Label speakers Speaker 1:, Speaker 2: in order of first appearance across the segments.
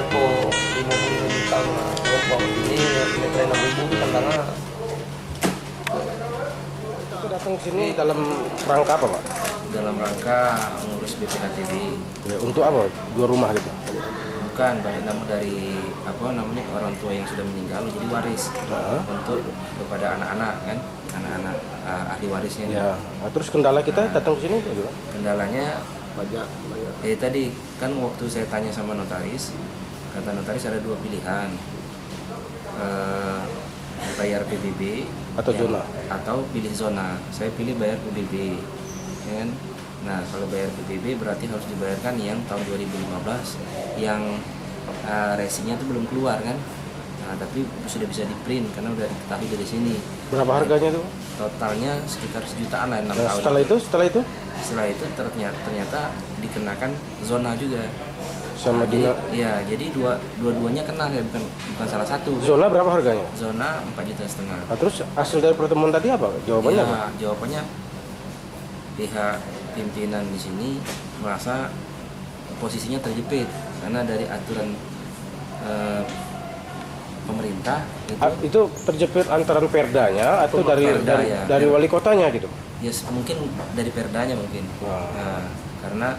Speaker 1: Po 50 juta na bawat ini pinagkaya 6,000 tandangnya.
Speaker 2: Itu datang ke sini dalam rangka apa, Pak?
Speaker 1: Dalam rangka mengurus BPKTB.
Speaker 2: Ya, untuk apa? Dua rumah gitu?
Speaker 1: Bukan, banyak dari orang tua yang sudah meninggal jadi waris untuk kepada anak-anak kan, anak-anak ahli warisnya.
Speaker 2: Ya. Nah, terus kendala kita datang ke sini juga?
Speaker 1: Kendalanya pajak. Tadi kan waktu saya tanya sama notaris, kata notaris ada dua pilihan, bayar PBB
Speaker 2: Atau zona?
Speaker 1: atau pilih zona. Saya pilih bayar PBB, ya kan? Nah, kalau bayar PBB berarti harus dibayarkan yang tahun 2015 yang resinya itu belum keluar kan. Nah, tapi sudah bisa di-print karena udah diketahui dari sini.
Speaker 2: Berapa harganya itu?
Speaker 1: Totalnya sekitar sejutaan lah 6
Speaker 2: Nah,
Speaker 1: tahun.
Speaker 2: setelah itu
Speaker 1: Ternyata dikenakan zona juga.
Speaker 2: sama
Speaker 1: Jadi,
Speaker 2: dina.
Speaker 1: ya, jadi dua-duanya kena ya, bukan salah satu.
Speaker 2: Zona berapa harganya?
Speaker 1: Zona 4,5 juta.
Speaker 2: Nah, terus hasil dari pertemuan tadi apa? Jawabannya
Speaker 1: Ya,
Speaker 2: apa?
Speaker 1: jawabannya pihak pimpinan di sini merasa posisinya terjepit karena dari aturan pemerintah
Speaker 2: Itu terjepit antara perdanya atau
Speaker 1: Perda, ya.
Speaker 2: dari wali kotanya gitu?
Speaker 1: ya mungkin dari perdanya mungkin.
Speaker 2: Wah.
Speaker 1: Nah, karena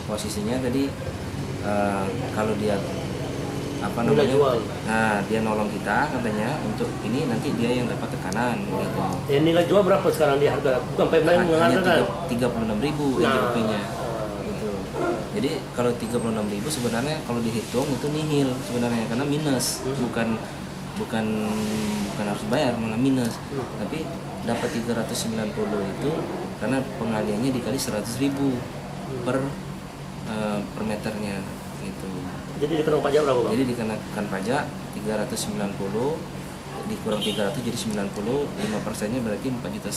Speaker 1: posisinya tadi kalau dia nah dia nolong kita katanya untuk ini nanti dia yang dapat tekanan gitu.
Speaker 3: Ya, nilai jual berapa sekarang di harga? Bukan Pemda yang mengatakan
Speaker 1: 36.000 NJOP-nya. Gitu. Jadi kalau 36.000 sebenarnya kalau dihitung itu nihil sebenarnya karena minus, bukan harus bayar malah minus. Tapi dapat 390 itu karena pengaliannya dikali 100.000 per meternya gitu.
Speaker 3: Jadi dikenakan pajak berapa, Bang?
Speaker 1: Jadi dikenakan pajak 390 dikurang 300 jadi 90, 5%-nya berarti 4,5 juta.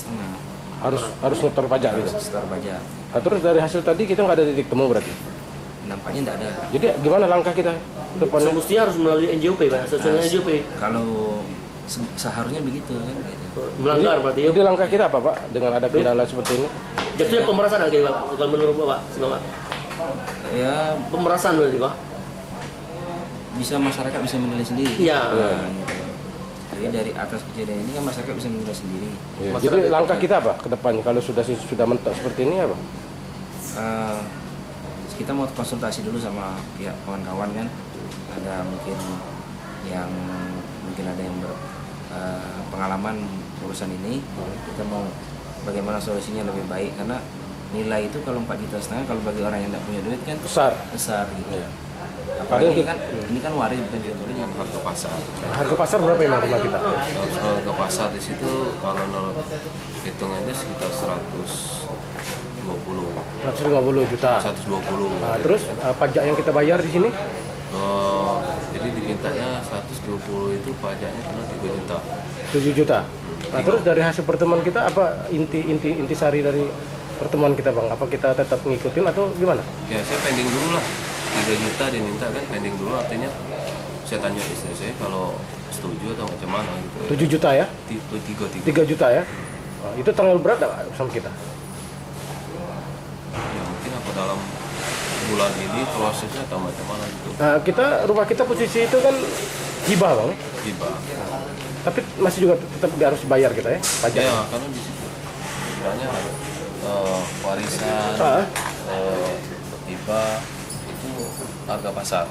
Speaker 2: Harus nyetor pajak gitu.
Speaker 1: Harus setor pajak.
Speaker 2: Nah, terus dari hasil tadi kita nggak ada titik temu berarti.
Speaker 1: Nampaknya tidak ada.
Speaker 2: Jadi gimana langkah kita depannya?
Speaker 3: Semestinya harus melalui NJOP, Pak. Sesuai NJOP.
Speaker 1: Kalau seharusnya begitu kan gitu.
Speaker 3: Melanggar berarti ya.
Speaker 2: Jadi langkah kita apa, Pak, dengan ada kendala seperti ini?
Speaker 3: Jatuhnya pemerasan lagi, Pak. Kalau menurut Bapak, Bapak.
Speaker 1: Ya
Speaker 3: Pemerasan berarti, Pak.
Speaker 1: bisa masyarakat bisa menilai sendiri.
Speaker 3: Iya.
Speaker 1: Nah, gitu. Jadi dari atas kejadian ini kan masyarakat bisa menilai sendiri.
Speaker 2: Ya, jadi langkah kita apa ke depannya kalau sudah mentok seperti ini apa?
Speaker 1: Kita mau konsultasi dulu sama pihak kawan-kawan kan. Ada mungkin ada yang berpengalaman urusan ini. Kita mau bagaimana solusinya lebih baik karena nilai itu kalau 4,5 juta kalau bagi orang yang tidak punya duit kan besar gitu.
Speaker 2: Ya.
Speaker 1: Apalagi ini kan waris bukan juga
Speaker 4: Harga pasar.
Speaker 2: Harga pasar berapa emang rumah kita?
Speaker 4: Harga pasar di situ kalau menurut hitungannya sekitar
Speaker 2: 150 juta.
Speaker 4: 120.
Speaker 2: Nah, terus pajak yang kita bayar di sini?
Speaker 4: Jadi dimintanya 120 itu pajaknya kena 3 juta.
Speaker 2: 7 juta. Nah, terus dari hasil pertemuan kita apa intisari dari pertemuan kita, Bang? Apa kita tetap ngikutin atau gimana?
Speaker 4: Ya saya pending dulu lah. 3 juta diminta kan pending dulu artinya saya tanya istri saya kalau setuju atau macam mana gitu.
Speaker 2: 7 juta ya?
Speaker 4: 3
Speaker 2: juta ya? Nah, itu terlalu berat nggak sama kita?
Speaker 4: Ya mungkin apa dalam bulan ini prosesnya atau macam mana gitu.
Speaker 2: Nah, rumah kita posisi itu kan hibah, Bang.
Speaker 4: Hibah.
Speaker 2: Tapi masih juga tetap harus bayar kita ya pajak.
Speaker 4: Ya karena di situ istilahnya warisan, hibah itu harga pasar.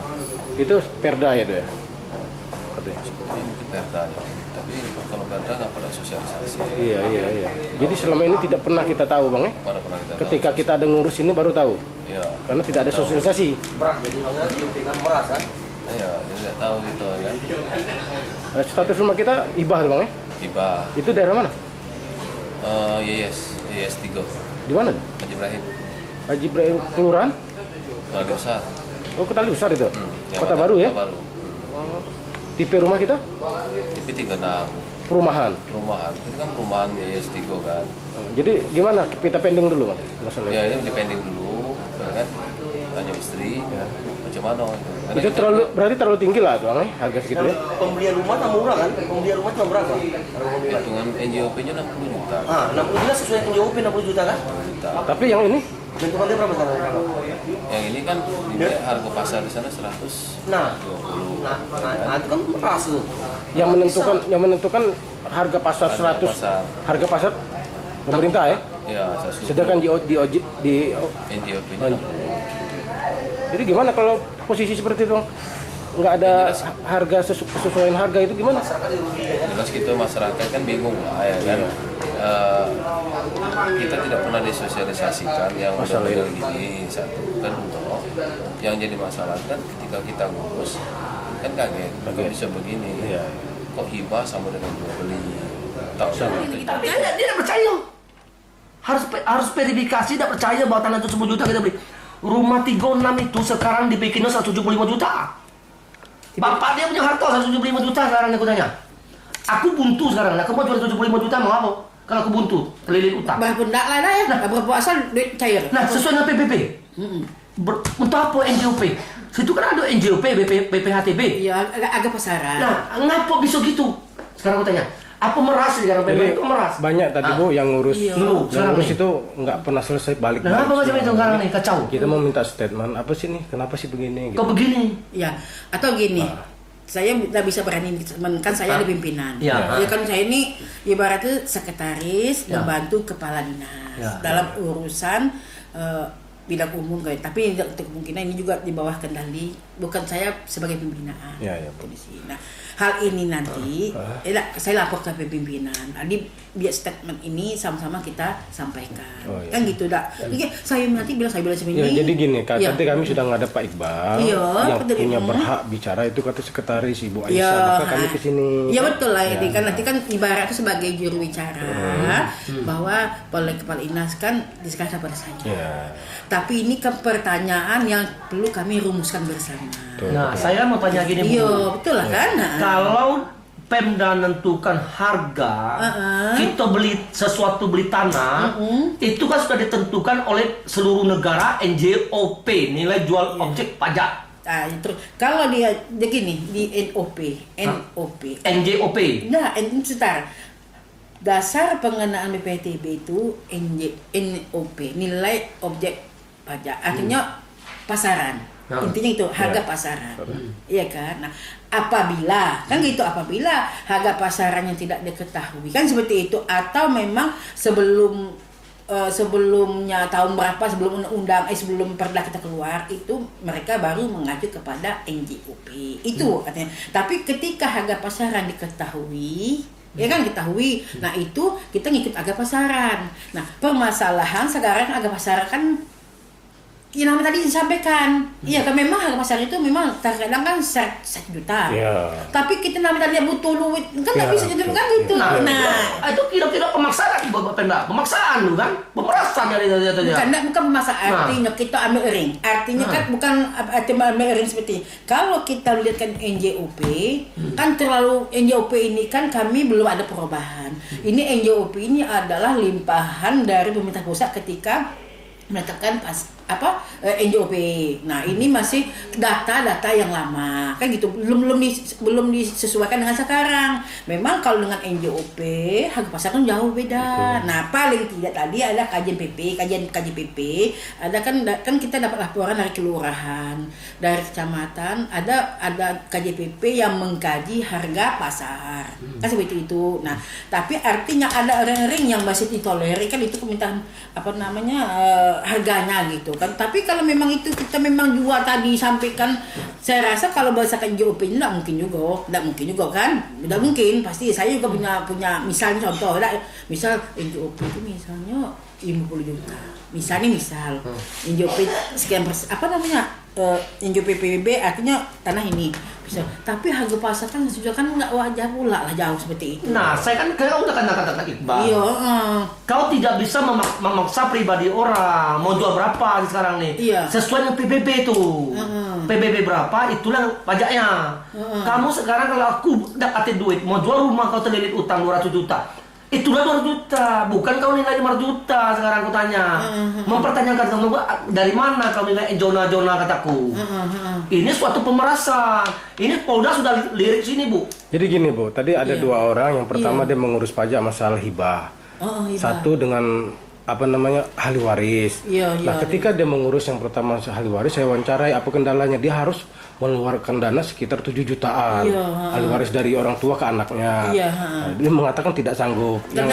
Speaker 2: Itu perda ya, itu ya?
Speaker 4: Seperti mungkin perda ya. Tapi kalau perda nggak pada sosialisasi.
Speaker 2: Iya. Jadi selama ini tidak pernah kita tahu, Bang ya?
Speaker 4: Pada pernah kita
Speaker 2: Ketika kita ada ngurus ini baru tahu.
Speaker 4: ya.
Speaker 2: Karena tidak ada sosialisasi.
Speaker 1: Jadi dengan meras kan.
Speaker 4: Ya, jadi nggak tahu gitu kan.
Speaker 2: Status rumah kita hibah, Bang ya?
Speaker 4: Hibah.
Speaker 2: Itu daerah mana?
Speaker 4: Yes IS3
Speaker 2: Di mana?
Speaker 4: Haji Ibrahim
Speaker 2: Haji Ibrahim kelurahan?
Speaker 4: Kali Besar.
Speaker 2: Oh, Kota Besar itu.
Speaker 4: Yang
Speaker 2: Kota
Speaker 4: mana?
Speaker 2: Baru ya?
Speaker 4: Kota Baru.
Speaker 2: Tipe rumah kita?
Speaker 4: Tapi 36
Speaker 2: Perumahan.
Speaker 4: perumahan. Itu kan perumahan IS3 kan.
Speaker 2: Jadi gimana? Kita pending dulu Mas masalahnya.
Speaker 4: Ya ini dipending dulu, ya kan? Tanya istri,
Speaker 2: Ya.
Speaker 4: macam mana? Karena
Speaker 2: Itu
Speaker 4: kita-
Speaker 2: berarti terlalu tinggi lah tuh, harga segitu ya.
Speaker 3: Pembelian rumah tak murah kan? Pembelian rumah cuma berapa? Harga mobil.
Speaker 4: hitungan NJOP-nya 60 juta.
Speaker 3: 60 juta sesuai NJOP 60 juta kan?
Speaker 4: 60 juta.
Speaker 2: Tapi yang ini
Speaker 3: Bentukan dia berapa sekarang?
Speaker 4: Yang ini kan harga pasar di sana 120.
Speaker 3: Nah, itu kan keras tuh.
Speaker 2: yang menentukan harga pasar
Speaker 4: Harga
Speaker 2: 100
Speaker 4: pasar.
Speaker 2: harga pasar pemerintah ya.
Speaker 4: Ya, 120.
Speaker 2: Sedangkan di
Speaker 4: NJOP-nya
Speaker 2: jadi gimana kalau posisi seperti itu? Nggak ada harga sesuaian harga itu gimana?
Speaker 4: jelas kita masyarakat kan bingung lah ya kan. Kita tidak pernah disosialisasikan yang
Speaker 2: Masalah
Speaker 4: model gini satu kan dua. Yang jadi masalah kan ketika kita ngurus kan kaget kok bisa begini.
Speaker 2: Iya.
Speaker 4: Kok hibah sama dengan jual beli. Tahu sama.
Speaker 3: Dia tidak percaya. Harus verifikasi, tidak percaya bahwa tanah itu 10 juta kita beli. Rumah 36 itu sekarang dibikinnya 175 juta. Bapak dia punya harta 175 juta sekarang aku tanya. Aku buntu sekarang, aku mau jual 75 juta mau apa? Kalau aku buntu, keliling utang.
Speaker 5: Berapa ndak lah ya? Berapa asal duit cair?
Speaker 3: Nah, sesuai dengan PPP. Untuk apa NJOP? Situ kan ada NJOP, BPHTB.
Speaker 5: Iya, agak pasaran.
Speaker 3: Nah, ngapa bisa gitu? Sekarang aku tanya, apa meras sekarang PPP itu meras?
Speaker 2: Banyak tadi Bu yang ngurus
Speaker 5: Iya.
Speaker 2: yang ngurus itu nggak pernah selesai balik.
Speaker 3: Nah, apa macam itu sekarang nih kacau?
Speaker 2: Kita mau minta statement apa sih nih? Kenapa sih begini?
Speaker 3: Kok begini?
Speaker 5: Ya, atau gini. Saya tidak bisa berani kan saya ada pimpinan.
Speaker 3: Ya.
Speaker 5: Ya kan saya ini ibaratnya sekretaris
Speaker 3: Ya.
Speaker 5: membantu kepala dinas
Speaker 3: Ya.
Speaker 5: dalam urusan bidang umum kayak. Tapi untuk kemungkinan ini juga di bawah kendali bukan saya sebagai pimpinan.
Speaker 2: Ya, ya.
Speaker 5: Polisi. Nah, hal ini nanti saya lapor ke pimpinan. Jadi biar statement ini sama-sama kita sampaikan.
Speaker 2: Oh, iya.
Speaker 5: Kan gitu dah. Jadi saya nanti bilang seperti
Speaker 2: Ya,
Speaker 5: ini.
Speaker 2: jadi gini,
Speaker 5: Ya.
Speaker 2: tadi kami sudah ngadep Pak Iqbal
Speaker 5: Iya,
Speaker 2: yang
Speaker 5: betul.
Speaker 2: punya berhak bicara itu kata sekretaris Ibu Aisyah,
Speaker 5: Ya,
Speaker 2: maka kami ke sini.
Speaker 5: ya betul lah
Speaker 2: Ya.
Speaker 5: ini kan nanti kan ibaratnya sebagai juru bicara bahwa oleh kepala dinas kan diserahkan pada saya.
Speaker 2: Ya.
Speaker 5: Tapi ini kan pertanyaan yang perlu kami rumuskan bersama.
Speaker 2: Betul.
Speaker 3: Nah, saya mau tanya gini, Bu.
Speaker 5: Iya, betul lah kan? Nah,
Speaker 3: Kalau Pemda menentukan harga, kita beli sesuatu, beli tanah, itu kan sudah ditentukan oleh seluruh negara NJOP, nilai jual objek pajak.
Speaker 5: Nah, itu kalau dia gini di NOP.
Speaker 3: NJOP.
Speaker 5: Nah, sebentar. Dasar pengenaan BPTB itu NOP, nilai objek pajak. Artinya pasaran. Intinya itu harga pasaran. Iya kan? Nah, apabila kan gitu, apabila harga pasaran yang tidak diketahui kan seperti itu, atau memang sebelumnya tahun berapa sebelum undang-undang sebelum perda kita keluar itu mereka baru mengacu kepada NJOP itu artinya. Tapi ketika harga pasaran diketahui ya kan ketahui, nah itu kita ngikut harga pasaran. Nah permasalahan sekarang harga pasaran kan yang namanya tadi disampaikan, iya kan memang harga pasar itu memang terkadang kan 1 juta.
Speaker 2: Ya.
Speaker 5: Tapi kita namanya tadi butuh duit kan nggak bisa jadi kan gitu.
Speaker 3: Nah,
Speaker 5: Nah,
Speaker 3: itu kira-kira pemaksaan buat Pemda, pemaksaan lu kan, pemerasan dari
Speaker 5: bukan masa artinya kita ambil ring. Artinya kan bukan ambil ring seperti kalau kita lihatkan NJOP kan terlalu NJOP ini kan kami belum ada perubahan. Ini NJOP ini adalah limpahan dari pemerintah pusat ketika menetapkan NJOP. Nah, ini masih data-data yang lama. Kan gitu. Belum disesuaikan dengan sekarang. Memang kalau dengan NJOP harga pasar kan jauh beda. Nah, paling tidak tadi ada kajian KJPP, ada kan kita dapat laporan dari kelurahan, dari kecamatan, ada KJPP yang mengkaji harga pasar. Kan seperti itu. Nah, tapi artinya ada ring-ring yang masih ditolerir kan itu permintaan harganya gitu kan. Tapi kalau memang itu kita memang jual tadi sampaikan, saya rasa kalau berdasarkan NJOP ini tidak mungkin juga kan, tidak mungkin pasti. Saya juga punya misalnya contoh, misal NJOP itu misalnya 50 juta. Misal NJOP sekian NJOP PBB artinya tanah ini bisa. Tapi harga pasar kan sudah kan nggak wajar pula lah jauh seperti itu.
Speaker 3: Nah, saya kan udah kata Iqbal.
Speaker 5: Iya.
Speaker 3: Kau tidak bisa memaksa pribadi orang mau jual berapa sekarang nih.
Speaker 5: Iya.
Speaker 3: Sesuai dengan PBB itu. PBB berapa itulah pajaknya. Kamu sekarang kalau aku dapatin duit mau jual rumah kau terlilit utang 200 juta. Itulah 200 juta, bukan kau nilai 500 juta sekarang aku tanya. Mempertanyakan kamu dari mana kau nilai zona-zona kataku. Ini suatu pemerasan. Ini Polda sudah lirik sini, Bu.
Speaker 2: Jadi gini, Bu, tadi ada dua orang. Yang pertama dia mengurus pajak masalah hibah.
Speaker 5: Hibah.
Speaker 2: Satu dengan ahli waris. Nah, ketika dia mengurus yang pertama ahli waris, saya wawancarai apa kendalanya. Dia harus mengeluarkan dana sekitar 7 jutaan ahli waris dari orang tua ke anaknya. Nah, dia mengatakan tidak sanggup.
Speaker 5: Dan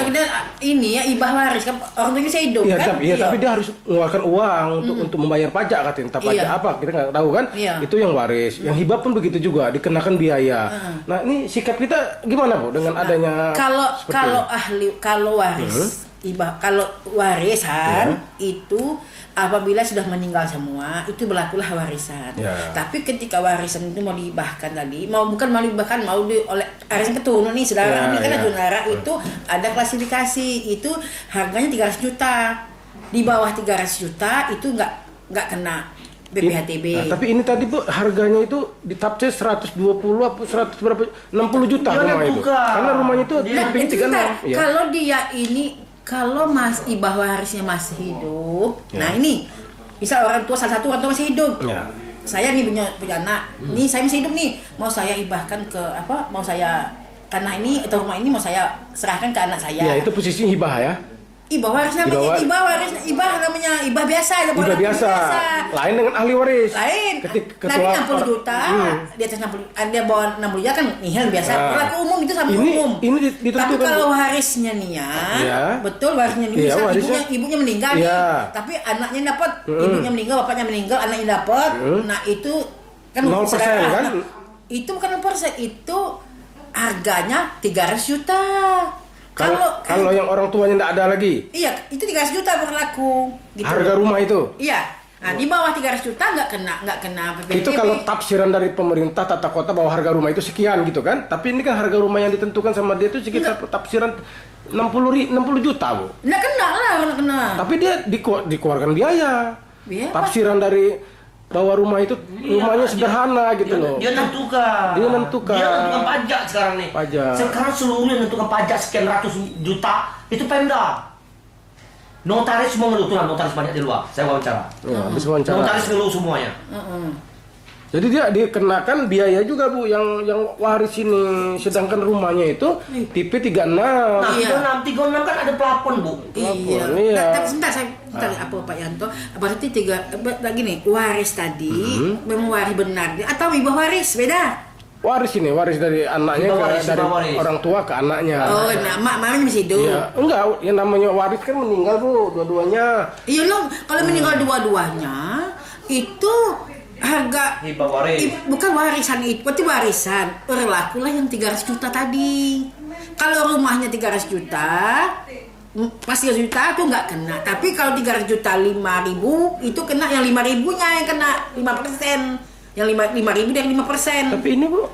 Speaker 5: ini ya ibah waris kan orang tuanya saya hidup kan?
Speaker 2: Tapi dia harus mengeluarkan uang untuk membayar pajak katanya. Entah pajak apa kita nggak tahu kan? Itu yang waris. Yang hibah pun begitu juga dikenakan biaya. Nah, ini sikap kita gimana, Bu, dengan adanya
Speaker 5: kalau waris ibah, kalau warisan itu apabila sudah meninggal semua itu berlakulah warisan. Tapi ketika warisan itu mau diibahkan tadi, mau oleh warisan keturunan nih saudara, ini kan saudara itu ada klasifikasi, itu harganya 300 juta. Di bawah 300 juta itu nggak kena BPHTB.
Speaker 2: Nah, tapi ini tadi, Bu, harganya itu ditafsir 120 apa 100 berapa 60 juta rumah itu. Karena rumahnya itu lebih 36.
Speaker 5: Kalau Mas ibah warisnya masih hidup, nah ini misal salah satu orang tua masih hidup, saya nih punya anak, nih saya masih hidup nih, mau saya ibahkan ke mau saya tanah ini atau rumah ini mau saya serahkan ke anak saya.
Speaker 2: Ya, itu posisi hibah ya.
Speaker 5: Ibah waris namanya, ibah biasa.
Speaker 2: Ibah biasa. Lain dengan ahli waris.
Speaker 5: Lain. Nanti 60 juta, di atas 60, dia bawa 60 juta kan nihil biasa. Berlaku umum itu sama umum.
Speaker 2: Ini ditentukan.
Speaker 5: Tapi kalau warisnya nih betul warisnya nih, ibunya meninggal nih. Tapi anaknya dapat, ibunya meninggal, bapaknya meninggal, anaknya dapat. Nah itu kan
Speaker 2: 0% kan?
Speaker 5: Itu bukan 0%, itu harganya 300 juta.
Speaker 2: Kalau yang orang tuanya tidak ada lagi?
Speaker 5: Iya, itu 300 juta berlaku. Gitu.
Speaker 2: Harga rumah itu?
Speaker 5: Iya. Nah, di bawah 300 juta nggak kena PPDB.
Speaker 2: Itu kalau tafsiran dari pemerintah tata kota bahwa harga rumah itu sekian gitu kan? Tapi ini kan harga rumah yang ditentukan sama dia itu sekitar tafsiran 60 juta, Bu.
Speaker 5: Nggak kena.
Speaker 2: Tapi dia dikeluarkan biaya. Tafsiran dari bahwa rumah itu rumahnya sederhana gitu loh.
Speaker 3: Dia nentukan pajak sekarang nih. Sekarang seluruhnya nentukan pajak sekian ratus juta itu Pemda. Notaris semua menentukan, notaris banyak di luar. Saya wawancara. Notaris ngeluh semuanya.
Speaker 2: Jadi dia dikenakan biaya juga, Bu, yang waris ini, sedangkan rumahnya itu tipe 36.
Speaker 3: Nah, 36 kan ada plafon, Bu.
Speaker 5: Iya. Tapi sebentar apa Pak Yanto? Berarti gini, waris tadi memang waris benar atau ibah waris beda?
Speaker 2: Waris dari anaknya dari orang tua ke anaknya.
Speaker 5: Oh, nah mamanya masih hidup.
Speaker 2: Ya, enggak, yang namanya waris kan meninggal, Bu, dua-duanya.
Speaker 5: Iya loh, kalau meninggal dua-duanya itu harga
Speaker 3: hibah waris.
Speaker 5: Bukan warisan itu, berarti warisan. Berlakulah yang 300 juta tadi. Kalau rumahnya 300 juta, pas 300 juta itu nggak kena. Tapi kalau 300 juta 5.000 itu kena, yang 5.000-nya yang kena 5%. Yang 5.000 dari 5%.
Speaker 2: Tapi ini, Bu,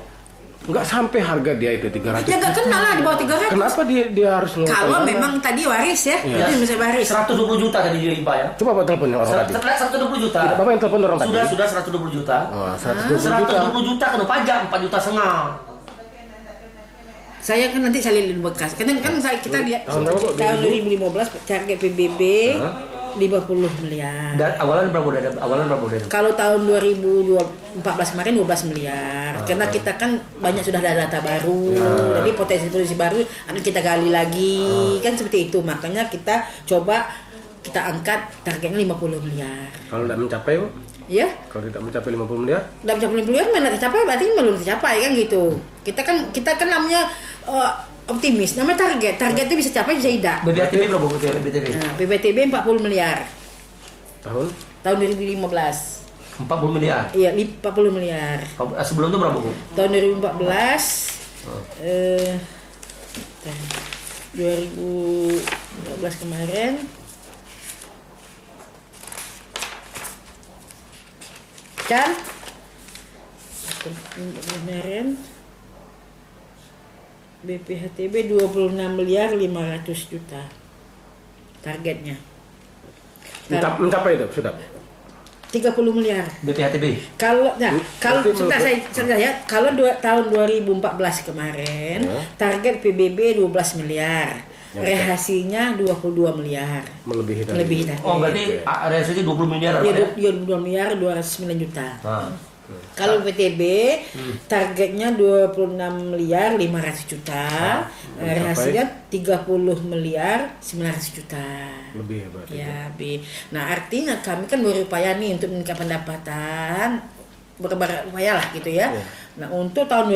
Speaker 2: nggak sampai harga dia itu 300.
Speaker 5: Ya nggak kena lah di bawah 300.
Speaker 2: Kenapa dia harus
Speaker 5: kalau memang tadi waris ya, itu bisa waris.
Speaker 3: 120 juta tadi dia hibah ya.
Speaker 2: Coba Pak telepon orang tadi.
Speaker 3: Setelah 120 juta.
Speaker 2: Bapak yang telepon orang tadi.
Speaker 3: Sudah 120 juta.
Speaker 2: Oh, 120
Speaker 3: juta kena pajak 4,5 juta.
Speaker 5: Saya kan nanti saya lihat bekas. Kita lihat tahun 2015 target PBB 50 miliar.
Speaker 3: Dan awalan berapa udah?
Speaker 5: Kalau tahun 2014 kemarin 12 miliar. Karena kita kan banyak sudah ada data baru. Jadi potensi baru akan kita gali lagi. Kan seperti itu. Makanya kita coba kita angkat targetnya 50 miliar.
Speaker 2: Kalau tidak mencapai, Bu?
Speaker 5: Ya?
Speaker 2: Kalau tidak mencapai 50 miliar?
Speaker 5: Tidak mencapai 50 miliar mana tercapai berarti belum tercapai kan gitu. Kita kan namanya optimis, namanya target itu bisa capai bisa tidak.
Speaker 3: BPTB berapa BPTB?
Speaker 5: Nah, BPTB 40 miliar.
Speaker 2: Tahun
Speaker 5: 2015.
Speaker 3: 40 miliar.
Speaker 5: Iya, 40 miliar.
Speaker 3: Sebelum itu berapa, Bu?
Speaker 5: Tahun 2014 2012 kemarin kan kemarin BPHTB 26 miliar 500 juta targetnya.
Speaker 2: Mencapai itu sudah
Speaker 5: 30 miliar.
Speaker 3: BPHTB.
Speaker 5: Kalau sebentar saya kalau tahun 2014 kemarin target PBB 12 miliar. Rehasinya 22 miliar.
Speaker 2: Melebihi tadi.
Speaker 3: Oh, berarti rehasinya 20 miliar.
Speaker 5: Iya, 22 miliar 209 juta. Kalau PTB targetnya 26 miliar 500 juta, hasilnya 30 miliar 900 juta.
Speaker 2: Lebih hebat.
Speaker 5: Ya, nah artinya kami kan berupaya nih untuk meningkatkan pendapatan, berupaya lah gitu ya. Nah untuk tahun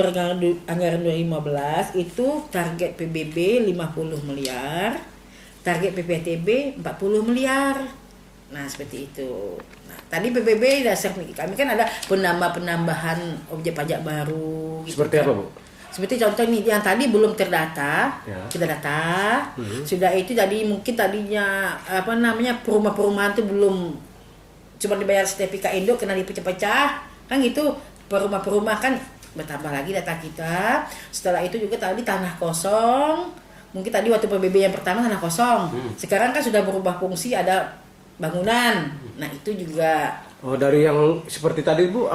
Speaker 5: anggaran 2015 itu target PBB 50 miliar, target PPTB 40 miliar. Nah seperti itu. Nah, tadi PBB dasar kami kan ada penambahan objek pajak baru. Gitu
Speaker 2: seperti
Speaker 5: kan.
Speaker 2: apa Bu?
Speaker 5: Seperti contoh ini yang tadi belum terdata, kita data. Sudah itu tadi mungkin tadinya perumahan-perumahan itu belum cuma dibayar sertifikat induk kena dipecah-pecah kan gitu. Perumahan kan bertambah lagi data kita. Setelah itu juga tadi tanah kosong. Mungkin tadi waktu PBB yang pertama tanah kosong. Sekarang kan sudah berubah fungsi ada bangunan. Nah, itu juga
Speaker 2: dari yang seperti tadi Bu,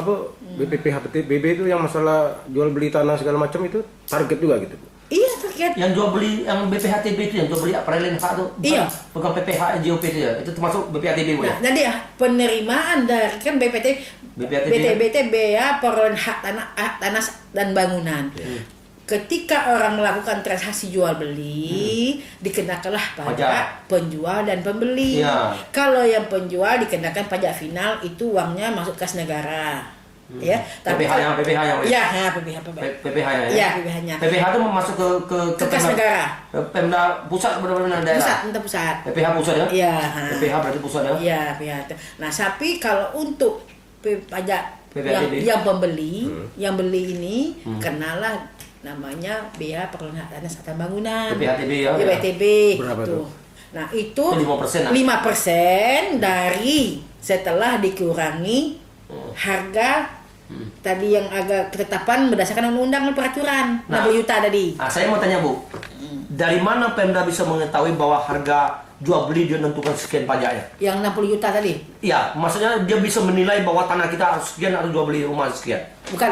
Speaker 2: BPHTB itu yang masalah jual beli tanah segala macam itu target juga gitu Bu.
Speaker 5: Iya, target.
Speaker 3: Yang jual beli yang BPHTB itu yang jual beli aparelin hak itu.
Speaker 5: Iya.
Speaker 3: Bukan PPH JOP itu ya. Itu termasuk BPHTB Bu.
Speaker 5: Nah, jadi ya penerimaan dari kan BPTB ya perolehan hak tanah dan bangunan. Ketika orang melakukan transaksi jual beli, dikenakanlah pajak penjual dan pembeli. Kalau yang penjual dikenakan pajak final, itu uangnya masuk kas negara. Ya, tapi
Speaker 3: PPH-nya
Speaker 5: PPH-nya.
Speaker 3: PPH itu masuk ke
Speaker 5: kas negara.
Speaker 3: Pemda pusat benar-benar daerah.
Speaker 5: Pusat.
Speaker 3: PPH pusat ya?
Speaker 5: Iya.
Speaker 3: PPH berarti pusat ya?
Speaker 5: Iya, PPH. Nah, tapi kalau untuk pajak yang pembeli, yang beli ini kenalah namanya bea perolehan hak tanah serta bangunan.
Speaker 3: BPHTB ya.
Speaker 5: BPHTB
Speaker 2: berapa
Speaker 5: gitu.
Speaker 2: tuh?
Speaker 5: Nah, itu
Speaker 3: 5%
Speaker 5: 5% dari setelah dikurangi harga tadi yang agak ketetapan berdasarkan undang-undang dan peraturan 60 juta tadi.
Speaker 3: Nah, saya mau tanya Bu, dari mana Pemda bisa mengetahui bahwa harga jual beli dia menentukan sekian pajaknya?
Speaker 5: Yang 60 juta tadi?
Speaker 3: Iya, maksudnya dia bisa menilai bahwa tanah kita harus sekian atau jual beli rumah sekian.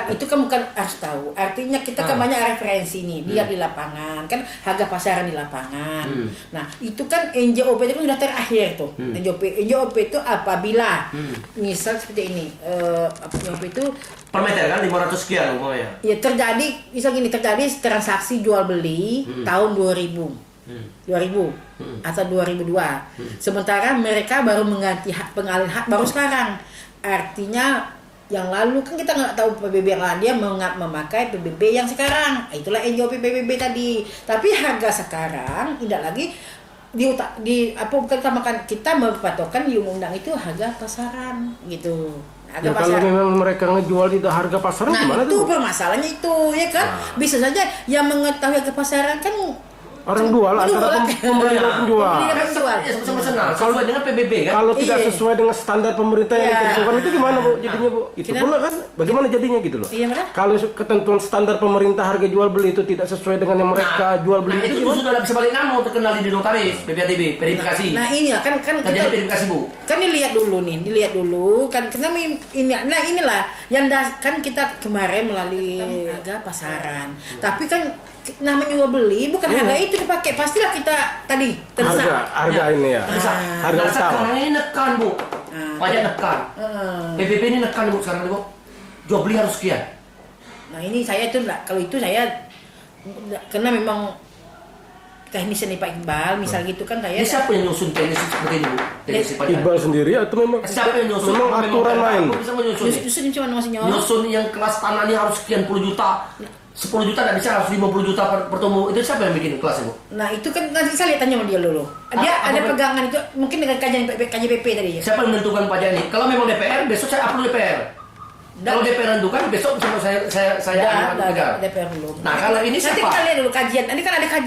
Speaker 5: Itu kan bukan harus tahu. Artinya kita kan banyak referensi nih, lihat di lapangan, kan harga pasaran di lapangan. Nah, itu kan NJOP itu kan sudah terakhir tuh. NJOP itu apabila misal seperti ini, NJOP itu
Speaker 3: per meter kan 500 sekian umumnya.
Speaker 5: Ya terjadi transaksi jual beli tahun 2000 atau 2002. Sementara mereka baru mengganti pengalihan hak baru sekarang. Artinya yang lalu kan kita nggak tahu PBB yang lalu, dia memakai PBB yang sekarang. Itulah NJOP PBB tadi. Tapi harga sekarang tidak lagi kita berpatokan di undang itu harga pasaran gitu.
Speaker 2: Kalau memang mereka ngejual di harga pasaran gimana tuh?
Speaker 5: Itu permasalahannya itu ya kan. Bisa saja yang mengetahui harga pasaran kan
Speaker 2: orang jual antara pembeli dan penjual.
Speaker 3: Kalau dengan PBB kan?
Speaker 2: Kalau tidak sesuai dengan standar pemerintah yang ditentukan itu gimana Bu? Jadinya Bu? Itu pula kan bagaimana jadinya gitu loh. Kalau ketentuan standar pemerintah harga jual beli itu tidak sesuai dengan yang mereka jual beli
Speaker 3: itu sudah bisa balik nama terkenal di notaris BPHTB verifikasi.
Speaker 5: Nah ini kan
Speaker 3: kita verifikasi Bu.
Speaker 5: Kan dilihat dulu kan karena ini. Nah inilah yang kan kita kemarin melalui harga pasaran. Tapi kan namanya jual beli bukan harga itu dipakai, pastilah kita tadi
Speaker 2: harga ini ya harga
Speaker 3: sekarang ini nekan Bu, pajak nekan, PBB ini nekan Bu sekarang Bu, jual beli harus sekian.
Speaker 5: Nah ini saya itu enggak, kalau itu saya karena memang teknisnya nih Pak Iqbal misal gitu kan saya.
Speaker 3: Siapa yang nyusun teknis seperti ini Bu?
Speaker 2: Iqbal sendiri atau memang
Speaker 3: siapa yang nyusun?
Speaker 2: Memang aturan lain.
Speaker 3: Bisa menyusun. Nyusun yang kelas tanahnya harus sekian puluh juta. 10 juta tidak bisa, harus 50 juta per tumbuh. Itu siapa yang bikin kelas itu?
Speaker 5: Nah itu kan nanti saya lihat tanya sama dia dulu. Dia ada pegangan itu mungkin dengan KJPP tadi ya.
Speaker 3: Siapa yang menentukan pajak ini? Kalau memang DPR, besok saya upload DPR. Kalau DPR menentukan, besok saya
Speaker 5: DPR belum.
Speaker 3: Nah kalau ini siapa?
Speaker 5: Nanti kita lihat dulu kajian. Nanti kan ada kajian.